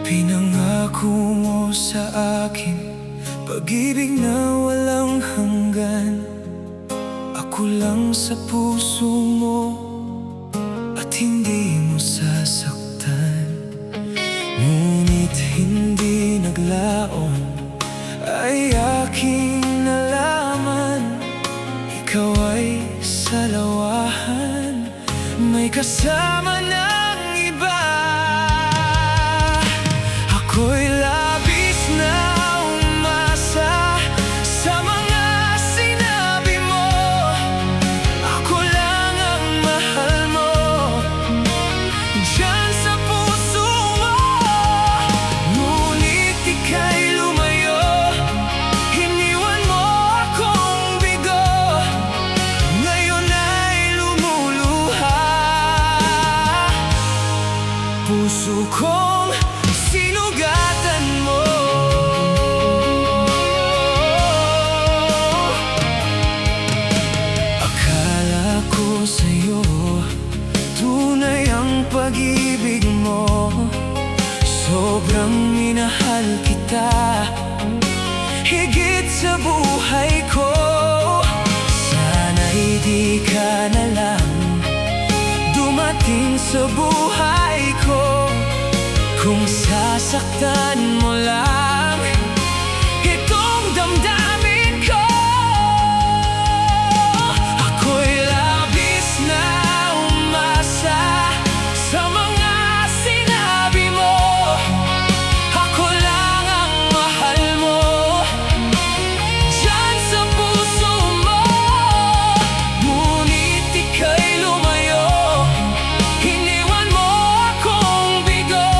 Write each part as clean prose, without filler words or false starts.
Pinangako mo sa akin pag-ibig na walang hanggan. Ako lang sa puso mo at hindi mo sasaktan. Ngunit hindi naglaon ay aking nalaman, ikaw ay salawahan, may kasama ng iba. Ako'y labis na umasa sa mga sinabi mo. Ako lang ang mahal mo, diyan sa puso mo. Ngunit ika'y lumayo, iniwan mo akong bigo. Ngayon ay lumuluha. Puso kong sinugatan mo. Akala ko sa'yo tunay ang pag-ibig mo. Sobrang minahal kita, higit sa buhay ko. Sana'y di ka na lang dumating sa buhay ko. Kung sasaktan mo lang itong damdamin ko. Ako'y labis na umasa sa mga sinabi mo. Ako lang ang mahal mo, diyan sa puso mo. Ngunit ika'y lumayo, iniwan mo akong bigo.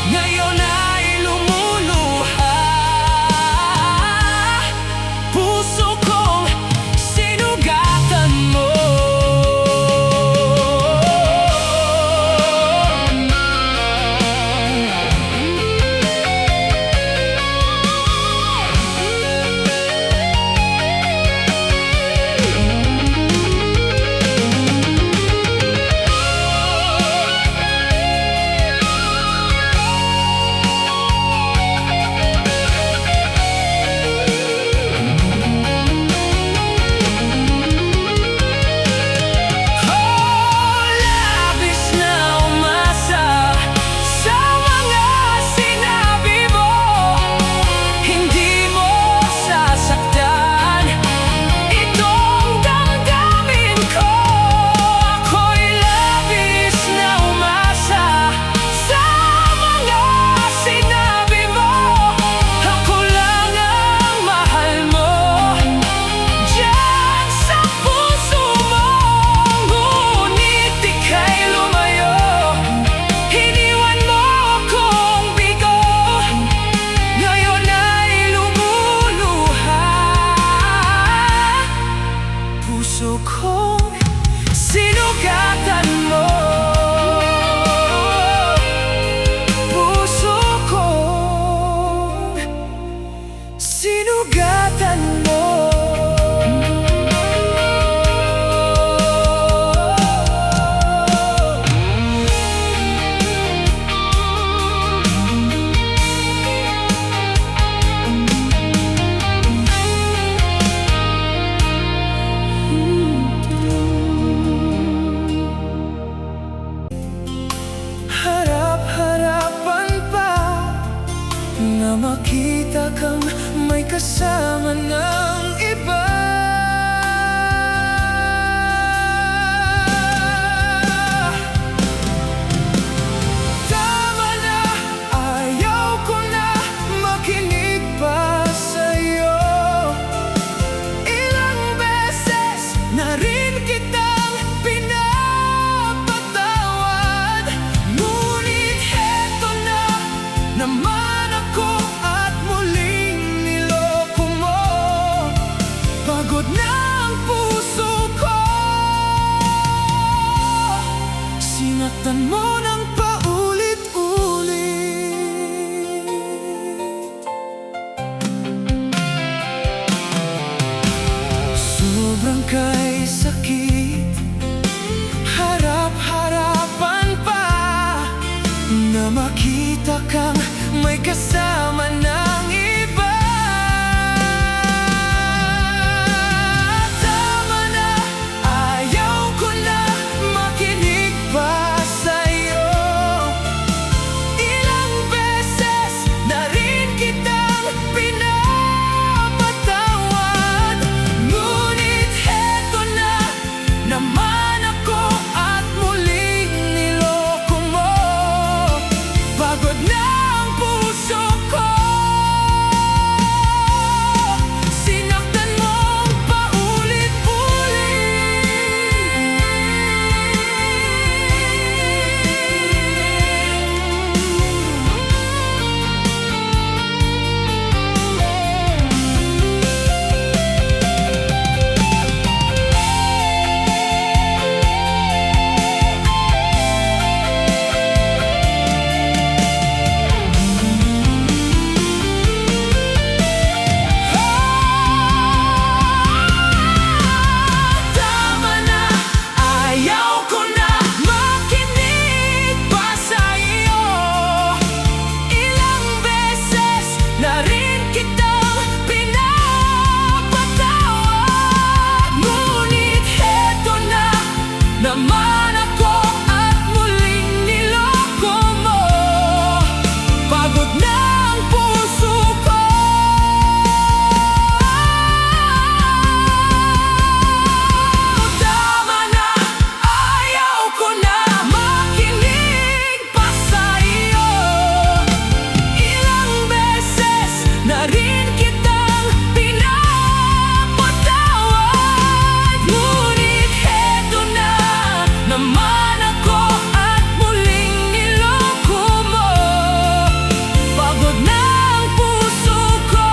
Ngayon ay lumuluha. Puso kong sinugatan mo. Labis na umasa sa mga sinabi mo. Hindi mo sasaktan itong damdamin ko. Ako'y labis na umasa sa mga sinabi mo. Ako lang ang mahal mo, diyan sa puso mo. Ngunit ika'y lumayo, iniwan mo akong bigo. Ngayon ay lumuluha. Puso kong sinugatan mo. Puso kong sinugatan mo. Harap-harapan pa na makita kang may kasama ng iba. Tama na, ayaw ko na makinig pa sa'yo. Ilang beses na rin kitang pinapatawad. Ngunit heto na naman ako at muling niloko mo. Pagod na ang puso ko, sinaktan mo ng paulit-ulit. na makita kang may kasama ng iba. Tama na, ayaw ko na makinig pa sa'yo. Ilang beses na rin kitang pinapatawad, ngunit heto na naman ako at muling niloko mo. Pagod na ang puso ko, sinaktan mong tama na, ayaw ko na makinig pa sa'yo. Ilang beses na rin kitang pinapatawad, ngunit heto na naman ako at muling niloko mo. Pagod na ang puso ko, tama na, ayaw ko na makinig pa sa'yo. Ilang beses na rin kitang pinapatawad, ngunit heto na naman ako at muling niloko mo. Pagod na ang puso ko,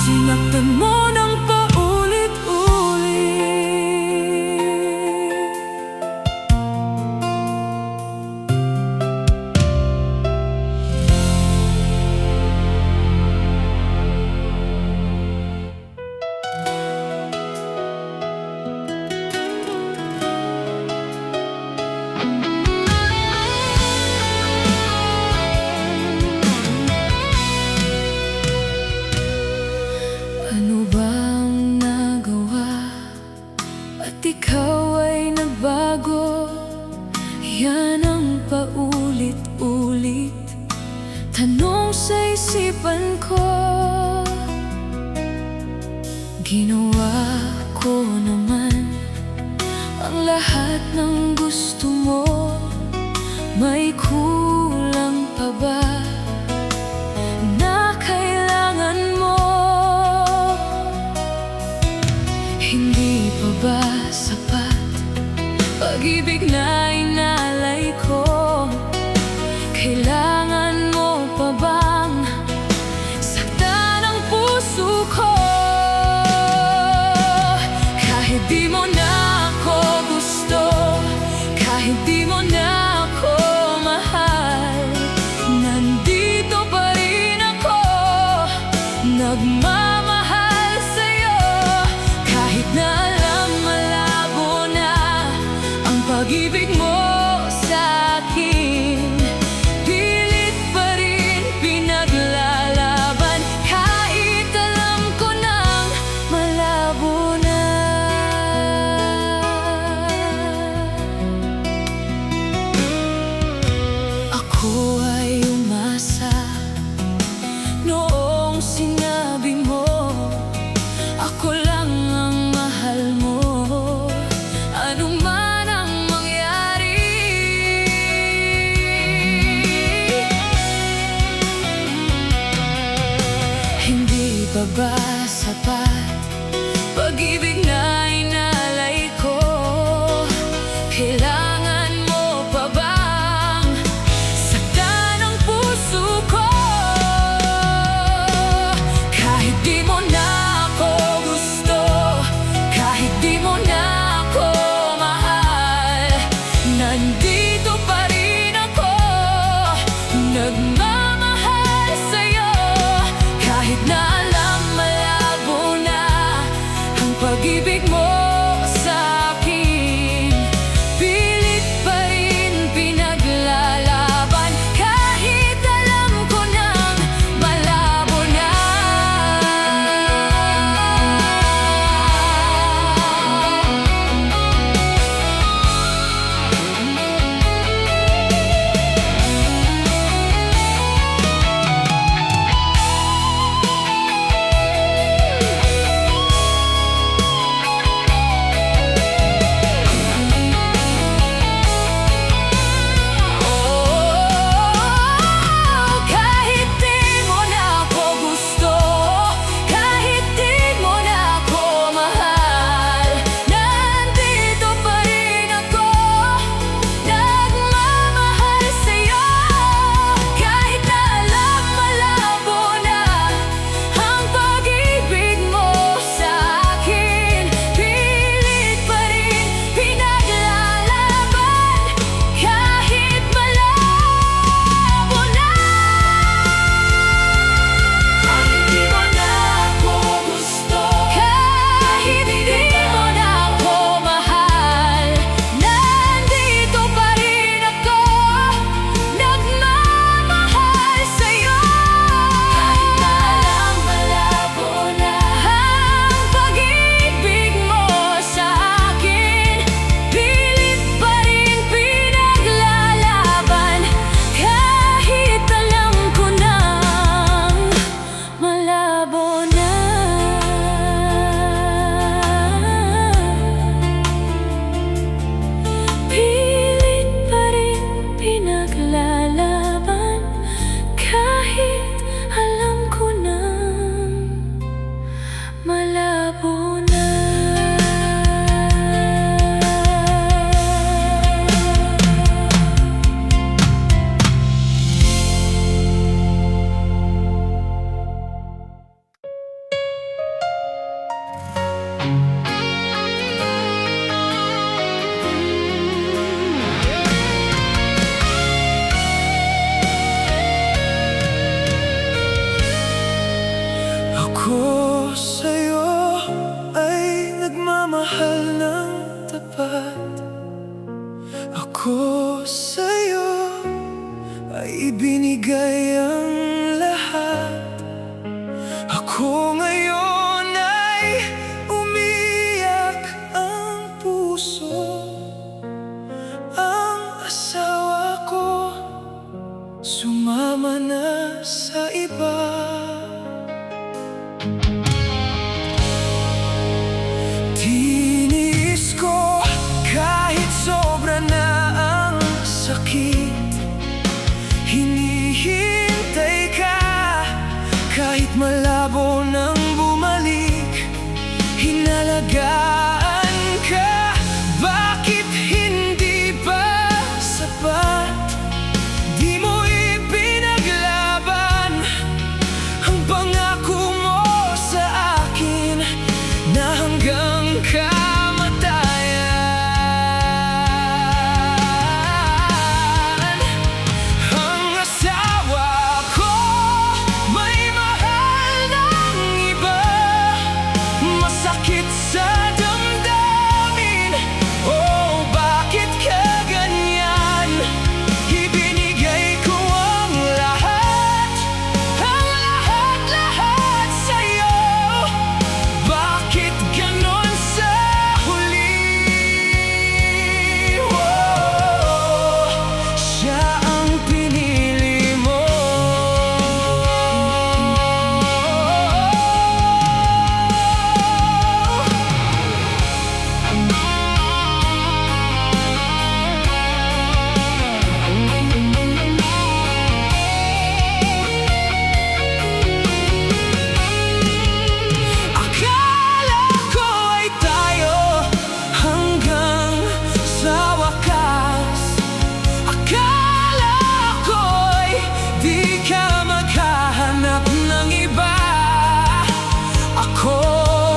sinaktan mo ng paulit-ulit. Ano bang nagawa at ikaw ay nagbago? Yan ang paulit-ulit tanong sa isipan ko. Ginawa ko naman ang lahat ng gusto mo. May kulang pa ba na kailangan mo? Hindi pa ba sapat pag-ibig na inalay ko? Kailangan mo pa bang saktan ang puso ko? Kahit di mo na ako gusto, kahit di mo na ako mahal, nandito pa rin ako, nagmamahal sa'yo. Kahit na alam malabo na ang pag-ibig mo, ibinigay ang lahat. Ako ngayon ay umiyak, ang puso, ang asawa ko sumama na sa iba. Tiniis ko kahit sobra na ang sakit. Hinihintay ka kahit malabo nang bumalik. Hinalagaan ka, bakit hindi ba sapat? Di mo ipinaglaban ang pangako mo sa akin na hanggang kamatayan. Ang asawa ko may mahal ng iba, masakit sa damdamin. Oh, bakit ka ganyan? Ibinigay ko ang lahat sa'yo. Bakit ganon sa huli? Oh, siya ang pinili mo. Akala ko ay tayo hanggang sa wakas. Akala ko'y di ka maghahanap ng iba. Ako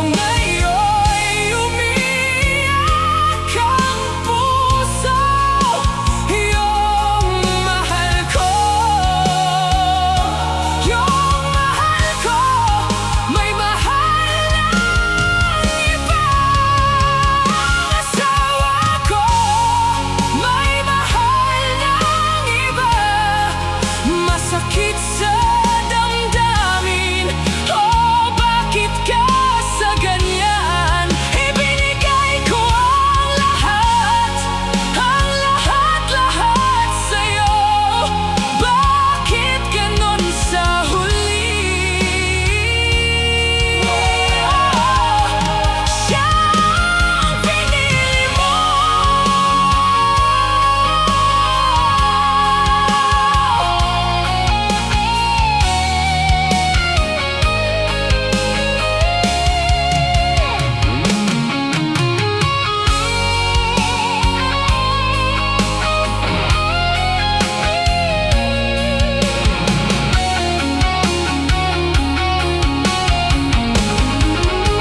ngayon'y umiyak, ang puso, yung mahal ko. Yung mahal ko may mahal ng iba. Ang asawa ko may mahal ng iba, masakit sa damdamin. Oh, bakit ka sa ganyan? Ibinigay ko ang lahat sa'yo. Bakit ganon sa huli? Siya ang pinili mo.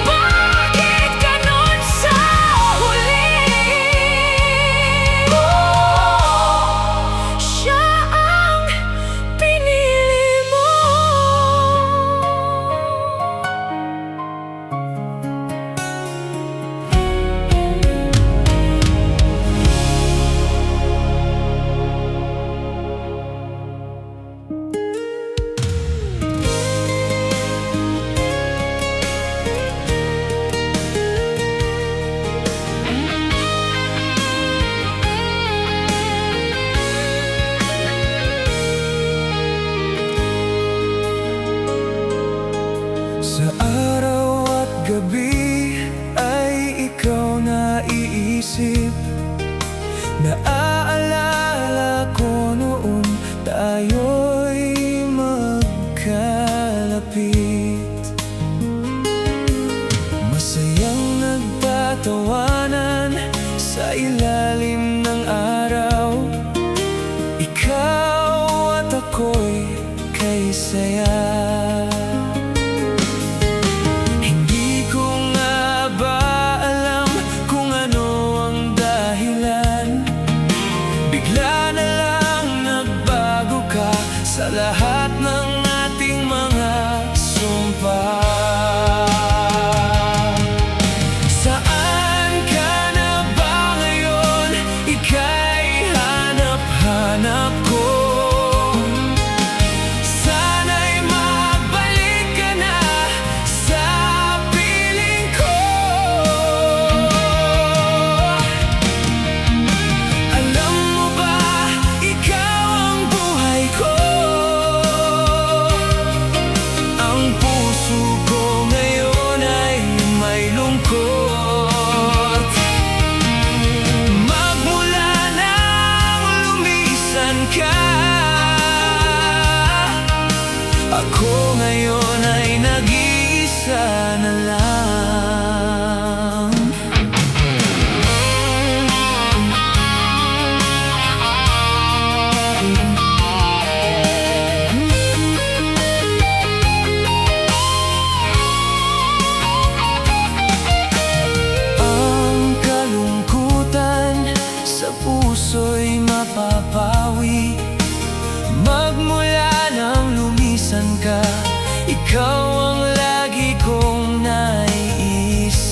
Bakit ganon sa huli? Siya ang pinili mo. Sa araw at gabi ay ikaw naiisip. Naaalala ko noon tayo'y magkalapit. Masayang nagtatawanan sa ilalim ng araw. Ikaw at ako'y kay saya. Hindi ko nga ba alam kung ano ang dahilan. Bigla na lang nagbago ka sa lahat ng ating mga sumpa. Saan ka na ba ngayon? Ika'y hanap-hanap ko. ka. Ako ngayon ay nag-iisa na lang. Ang kalungkutan sa puso'y mapapawi magmula nang lumisan ka. Ikaw ang lagi kong naiisip.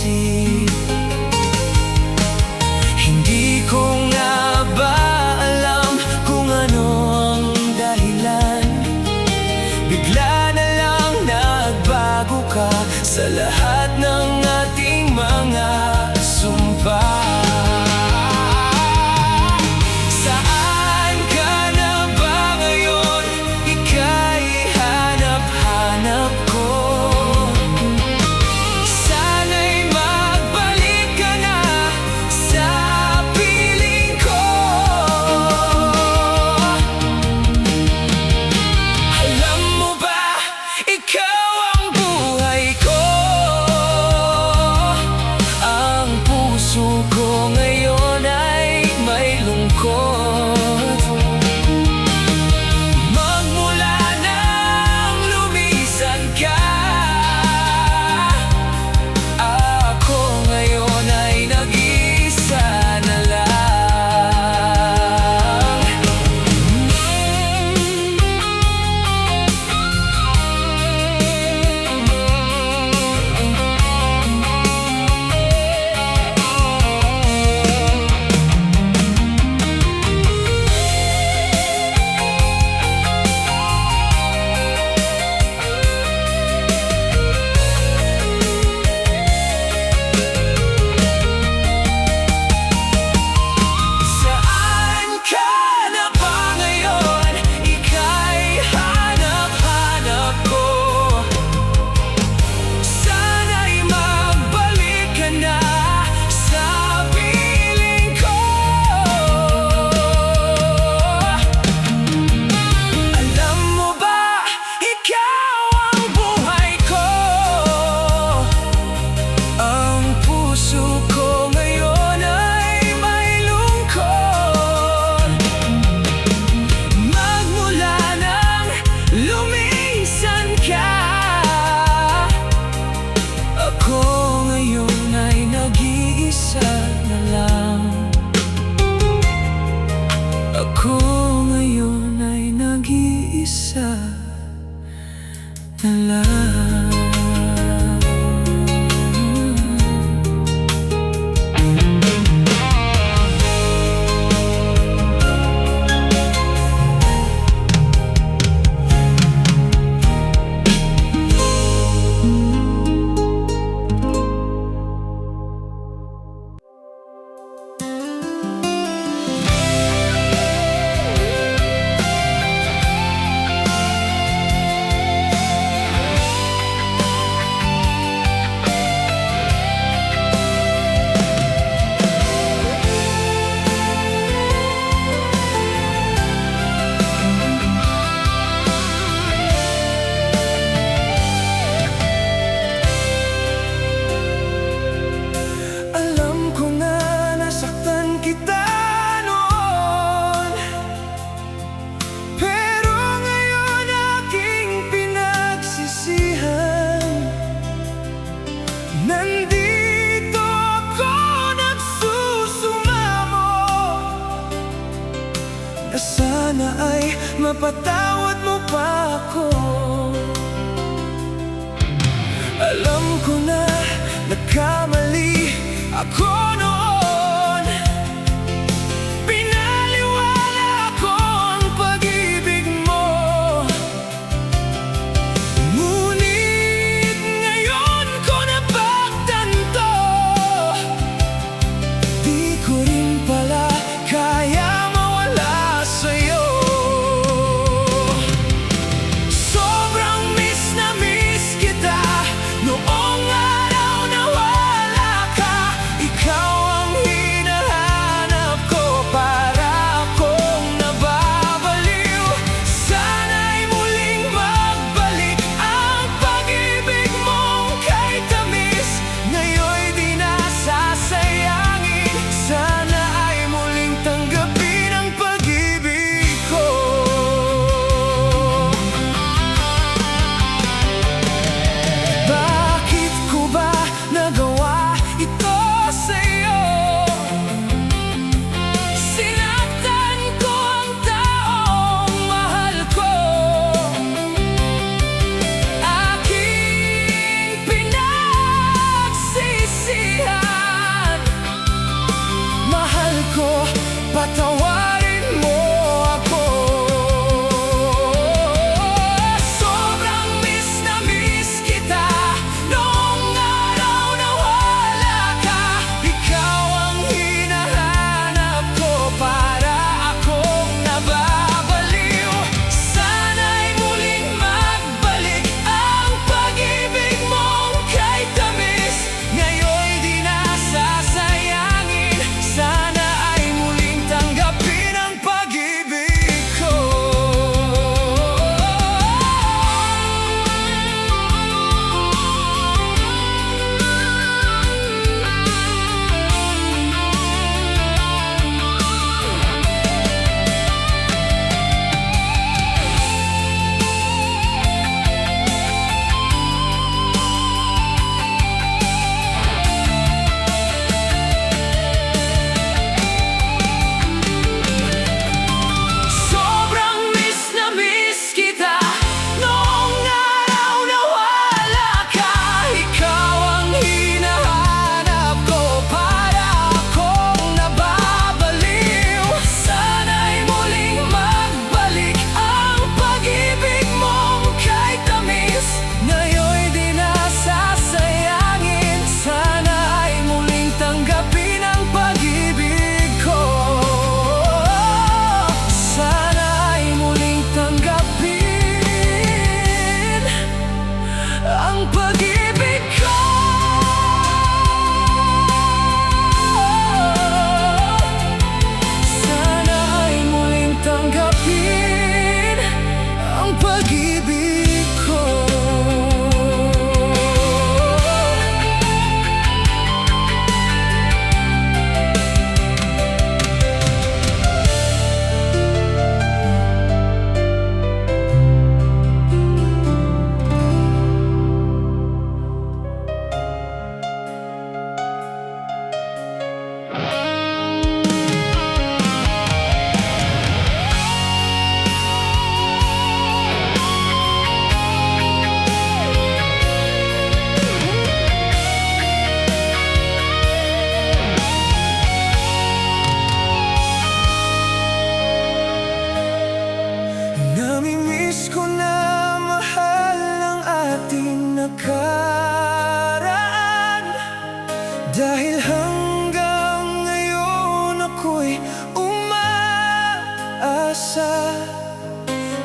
Hindi ko nga ba alam kung ano ang dahilan. Bigla na lang nagbago ka sa lahat ng ating mga sumpa. Saan ka na ba ngayon? Ika'y hanap-hanap ko. Sana'y magbalik ka na sa piling ko. Alam mo ba, ikaw ang buhay ko. Ang puso ko ngayon ay may lungkot. Magmula nang lumisan ka, ako ngayon ay nag-iisa na lang. Saan ka na ba ngayon? Ika'y hanap-hanap ko. Sana'y magbalik ka na sa piling ko. Alam mo ba, ikaw ang buhay ko. Ang puso ko ngayon ay may lungkot. Magmula nang lumisan ka, ako ngayon ay nag-iisa na lang. Ako ngayon ay nag-iisa na lang. Alam ko na nasaktan kita noon, pero ngayon aking pinagsisihan. Nandito ako nagsusumamo na sana ay mapatawad mo pa ako. Alam ko na nagkamali ako noon. Pinaliwala ko ang pag-ibig mo. Ngunit ngayon ko napagtanto, di ko rin pala kaya mawala sa'yo. Sobrang miss na miss kita noong araw na wala ka. Ikaw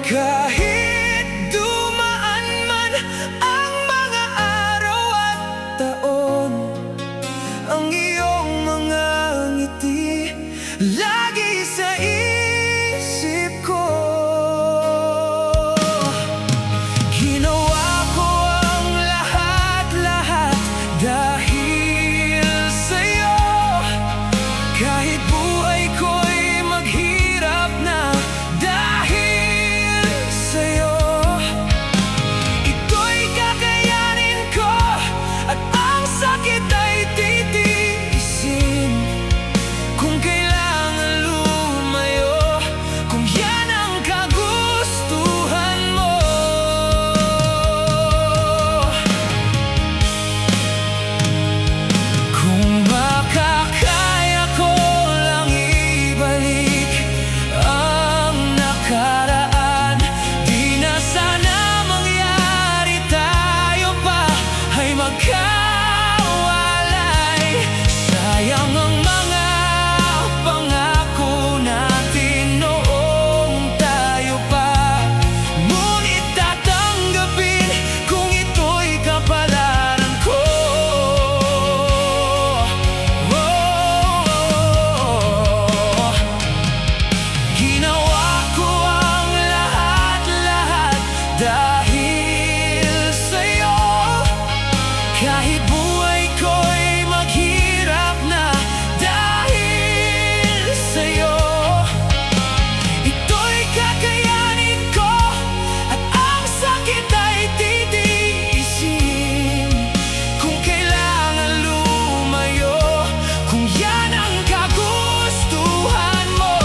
Kahit dumaan man ang mga araw at taon, ang iyong mga ngiti lagi sa isip ko. Ginawa ko ang lahat-lahat dahil sa'yo. Kahit buhay ko'y maghirap na dahil sa'yo. Ito'y kakayanin ko at ang sakit ay titiisin. Kung kailangan lumayo, kung yan ang kagustuhan mo. Kung makakaya ko lang ibalik ang nakaraan, di na sana mangyari tayo pa ay magkawalay. Sayang ang mga pangako natin noong tayo pa, ngunit tatanggapin kung ito'y kapalaran ko. Ginawa ko ang lahat-lahat dahil sa'yo. Kahit buhay ko'y maghirap na dahil sa'yo. Ito'y kakayanin ko at ang sakit ay titiisin. Kung kailangan lumayo, kung yan ang kagustuhan mo.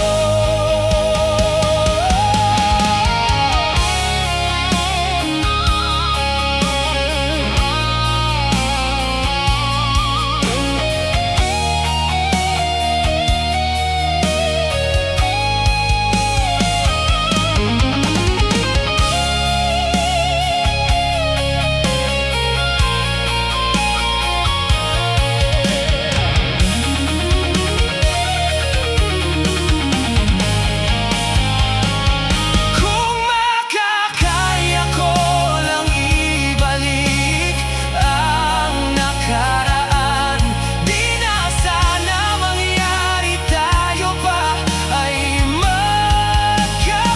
Kung makakaya ko lang ibalik ang nakaraan, di na sana mangyari tayo pa ay magkawalay.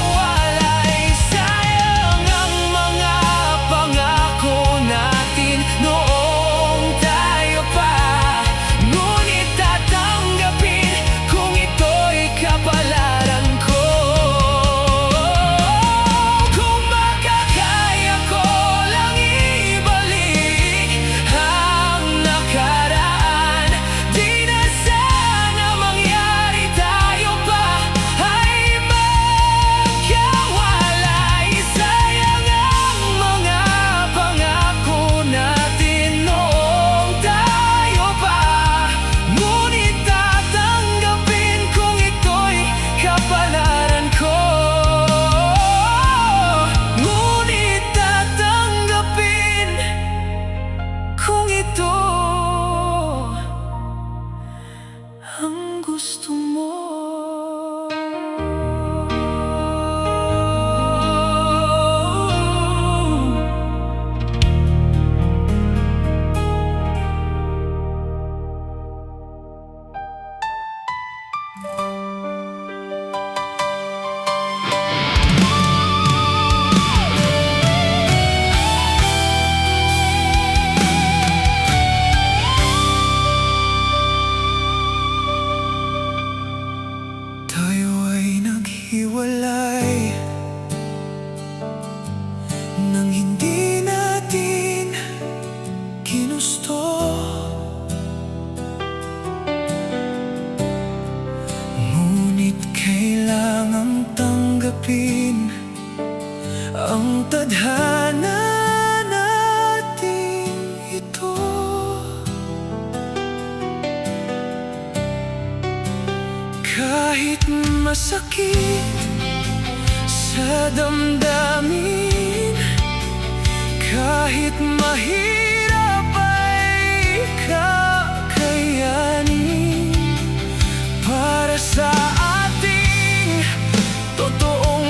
Sayang ang mga pangako natin noong tayo pa, ngunit tatanggapin kung ito'y kapalaran ko. Kung makakaya ko lang ibalik ang nakaraan, di na sana mangyari tayo pa ay magkawalay. Sayang ang mga pangako natin noong tayo pa, ngunit tatanggapin kung ito'y kapalaran ko. Ngunit tatanggapin kung ito ang gusto mo. Tayo ay naghiwalay nang hindi natin ginusto. Ngunit kailangang tanggapin ang tadhana natin ito. Kahit masakit sa damdamin, kahit mahirap ay kakayanin. Para sa ating totoong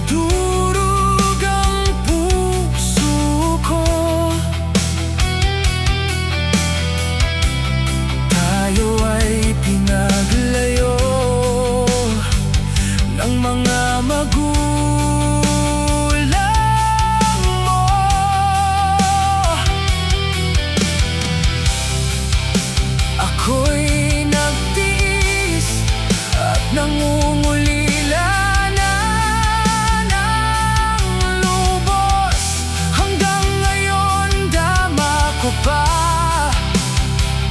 Durog ang puso ko. Tayo ay pinaglayo ng mga magulang mo. Ako'y nagtiis at nangungulila na ng lubos. Hanggang ngayon dama ko pa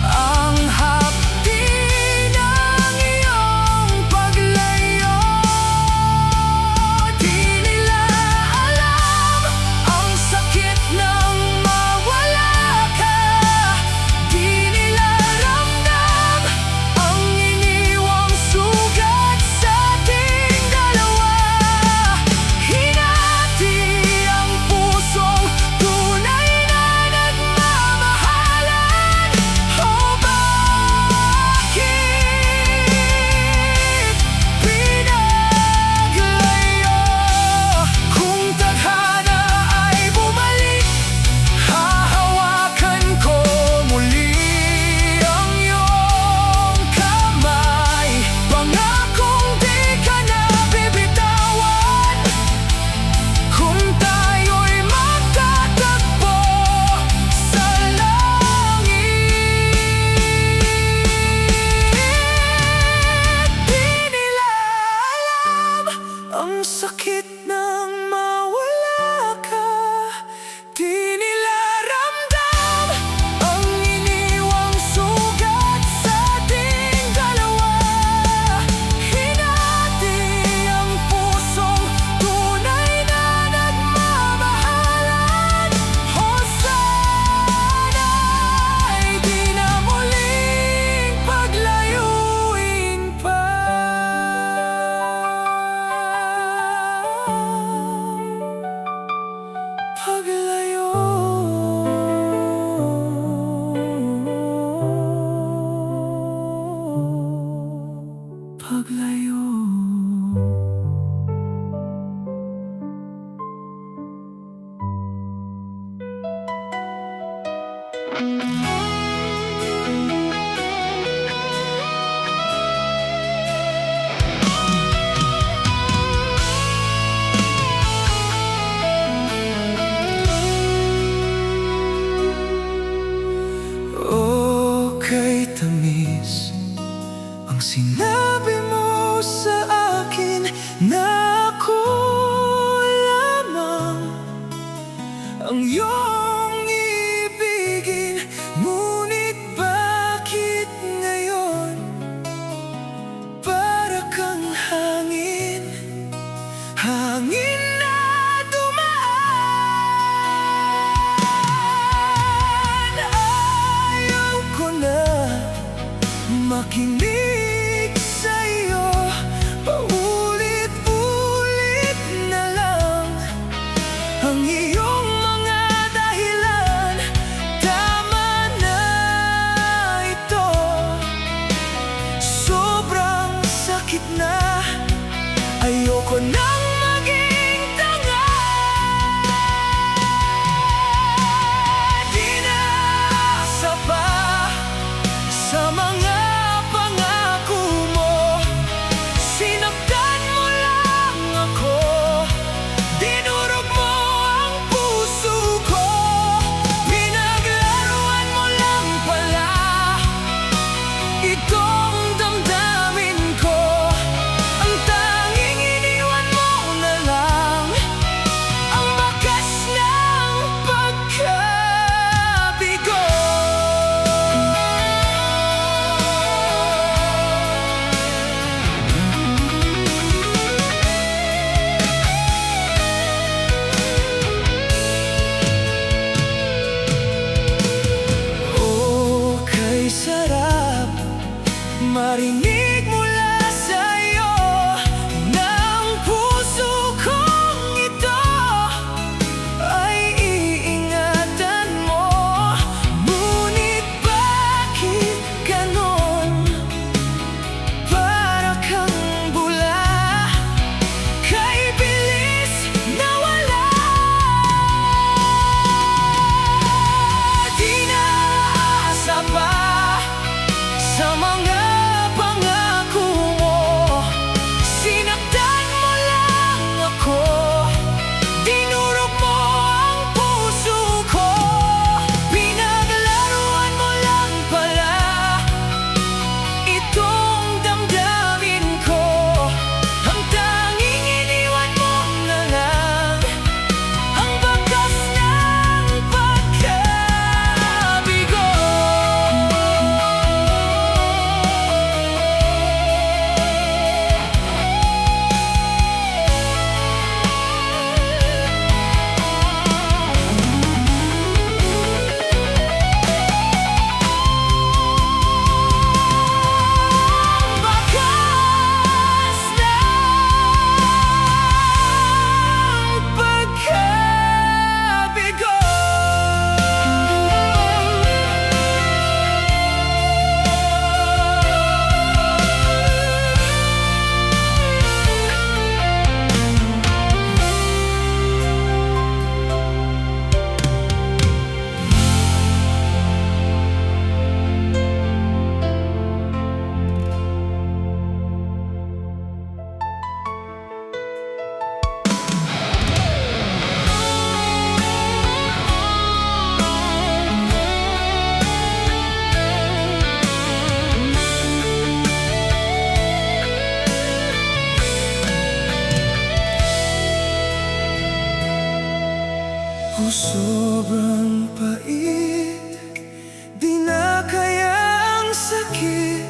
ang hapdi ng iyong paglayo. Di nila alam ang sakit ng mawala ka. Di nila ramdam ang iniwang sugat sa ating dalawa. Hinati ang pusong tunay na nagmamahalan. O bakit pinaglayo? Kung tadhana ay bumalik, hahawakan ko muli ang iyong kamay. Pangakong di ka na bibitawan kung tayo'y magtatagpo sa langit. Di nila alam ang sakit ng mawala ka. Di nila ramdam ang iniwang sugat sa ating dalawa. Hinati ang pusong tunay na nagmamahalan. O sana'y di na muling paglayuin pa. Paglayo. Paglayo. Okay, tamis ang sinabi mo sa akin na ako lamang ang iyong ibigin. Ngunit bakit ngayon para kang hangin, hangin na dumaan? Ayaw ko na makinig sa'yo. Paulit-ulit na lang ang iyong mga dahilan. Tama na ito, sobrang sakit na. Ayoko nang maging tanga. Di na asa pa sa mga pangako mo. Sinaktan mo lang ako, dinurog mo ang puso ko. Pinaglaruan mo lang pala itong damdamin ko. Ang tanging iniwan mo O sobrang pait, di na kaya ang sakit,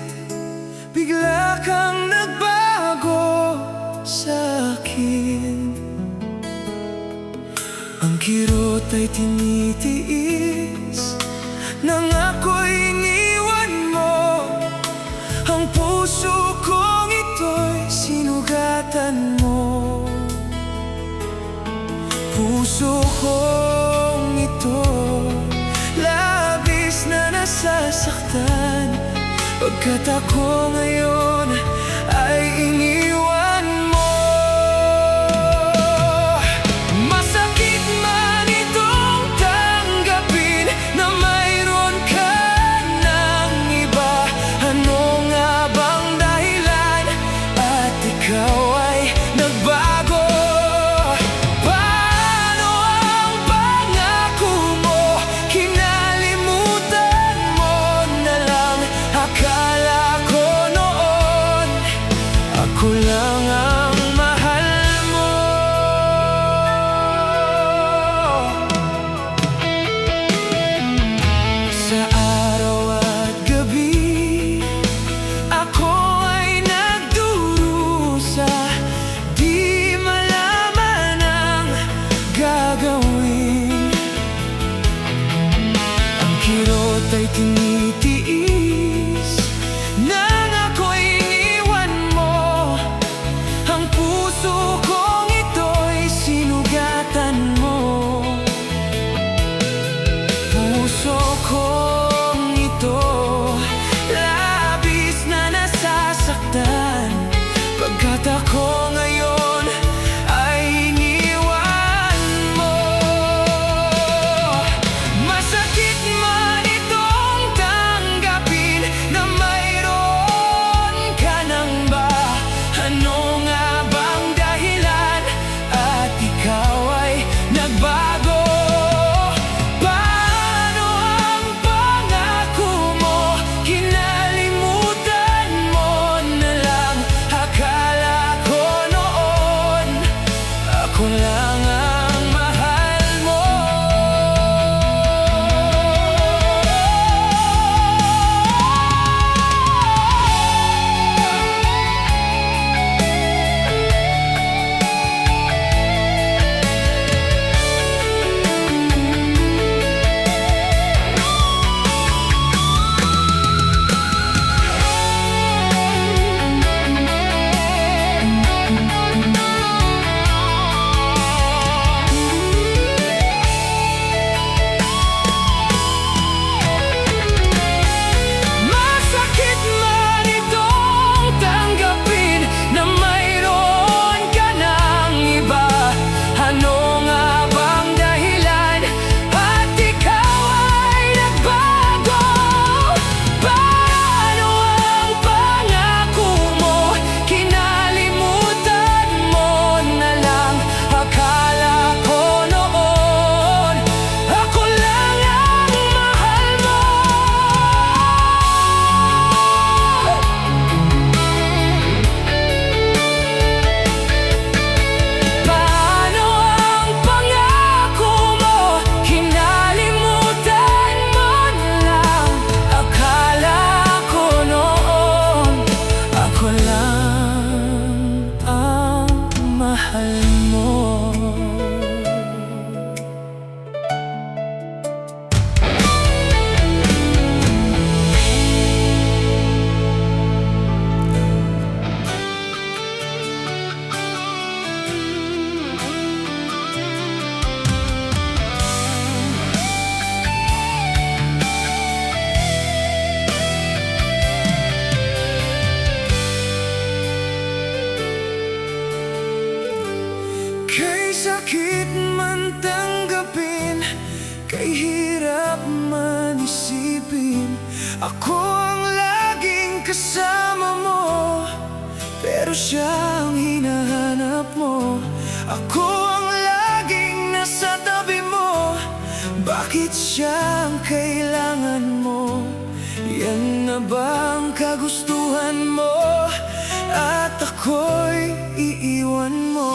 bigla kang nagbago sa akin. Ang kirot ay tinitiis nang ako'y iniwan mo. Ang puso kong ito'y sinugatan mo. Puso kong ito labis na nasasaktan, pagkat ako ngayon ay iniwan mo. Masakit man itong tanggapin na mayroon ka ng iba. Ano nga bang dahilan at ikaw ay nagbago? Paano ang pangako mo? Kinalimutan mo na lang. Akala ko noon ako lang ang mahal mo. Sa araw at gabi ako ay nagdurusa, di malaman ang gagawin. Ang kirot ay tinitiis nang ako'y iniwan mo. Ang puso kong ito'y sinugatan mo. Puso kong ito labis na nasasaktan, pagkat ako ngayon ay iniwan mo. Masakit man itong tanggapin na mayroon ka ng ba. Ano nga bang dahilan at ikaw ay nagbago? Paano ang pangako mo? Kinalimutan mo na lang. Akala ko noon ako lang ang mahal mo. Masakit man itong tanggapin na mayroon ka ng iba. Ano nga bang dahilan at ikaw ay nagbago? Paano ang pangako mo? Kinalimutan mo na lang. Akala ko noon ako lang ang mahal mo. Paano ang pangako mo? Kinalimutan mo na lang. Akala ko noon ako lang ang mahal mo. Kay sakit man tanggapin, kay hirap man isipin, ako ang laging kasama mo, pero siya ang hinahanap mo. Ako ang laging nasa tabi mo, bakit siya ang kailangan mo? Yan na ba ang kagustuhan mo? At ako'y iiwan mo.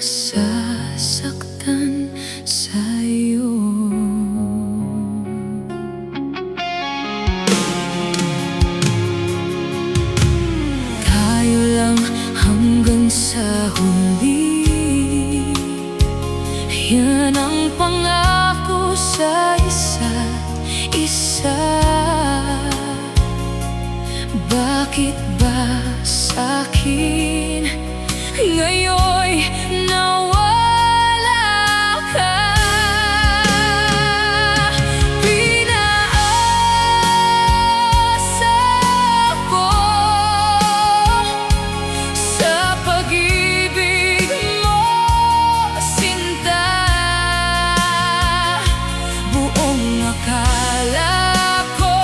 nasasaktan sa'yo. Tayo lang hanggang sa huli, yan ang pangako sa isa't isa. Bakit ba sa'kin ngayon'y nawala ka? Pinaasa ko sa pag-ibig mo, sinta. Buong akala ko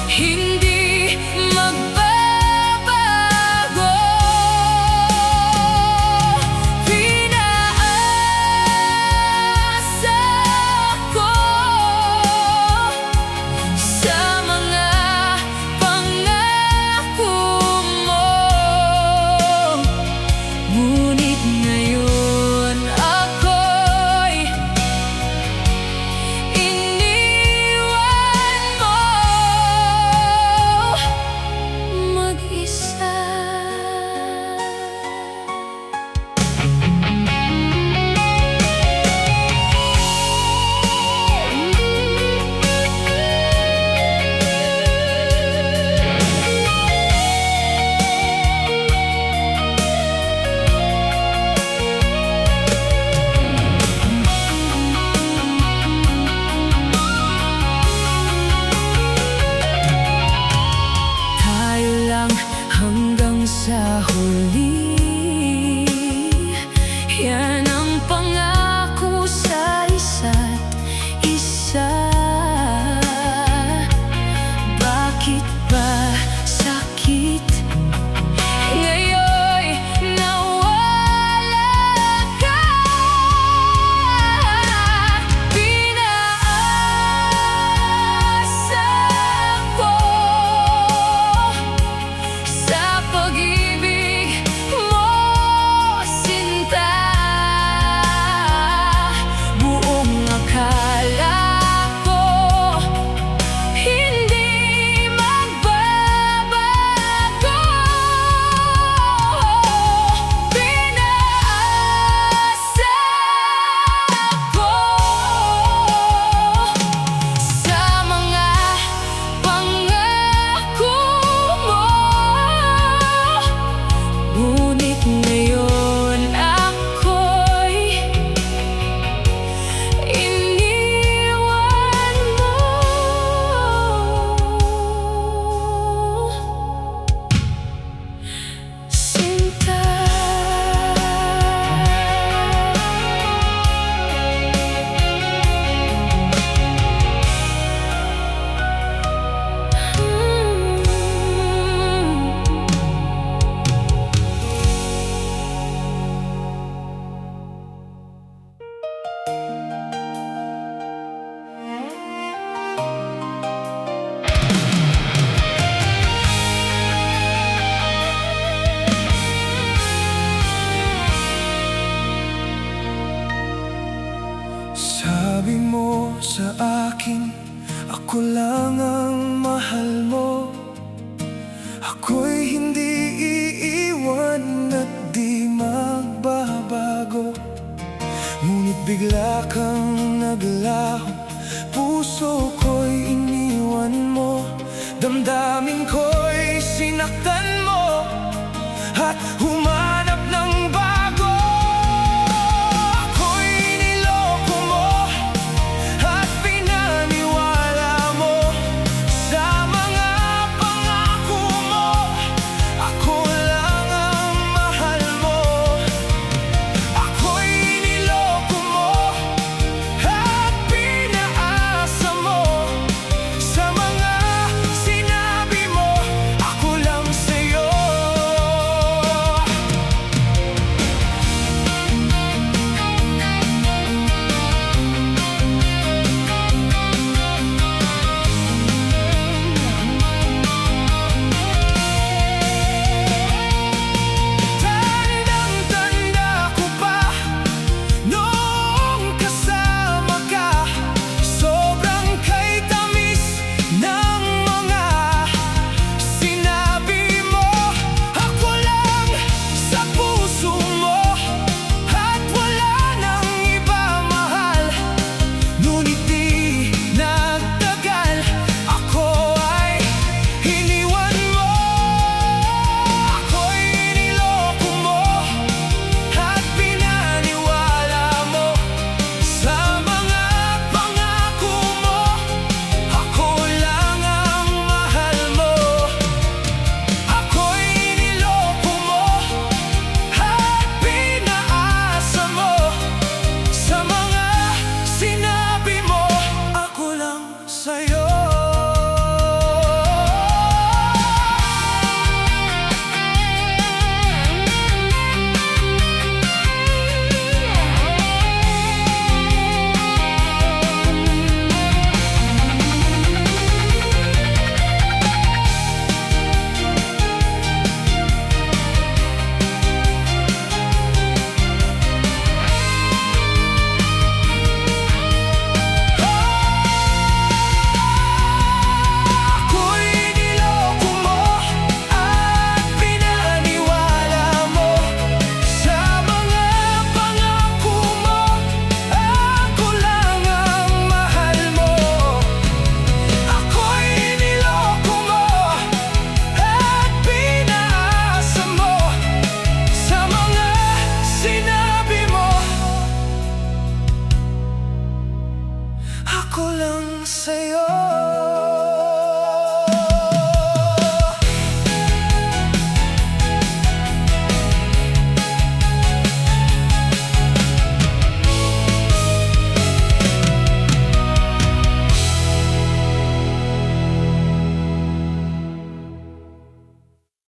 hindi magbabago. Pinaasa ko sa mga pangako mo, ngunit ngayon ako'y iniwan mo mag-isa. Tayo lang hanggang sa huli, yan ang pangako sa isa't isa. Bakit ba sakit ngayon'y nawala ka? Pinaasa ko sa pag-ibig mo, sinta. Buong akala ko hindi magbabago. Pinaasa ko sa mga pangako mo, ngunit ngayon ako'y iniwan mo. Sinta. Sabi mo sa akin, ako lang ang mahal mo. Ako'y hindi iiwan at di magbabago. Ngunit bigla kang naglaho, puso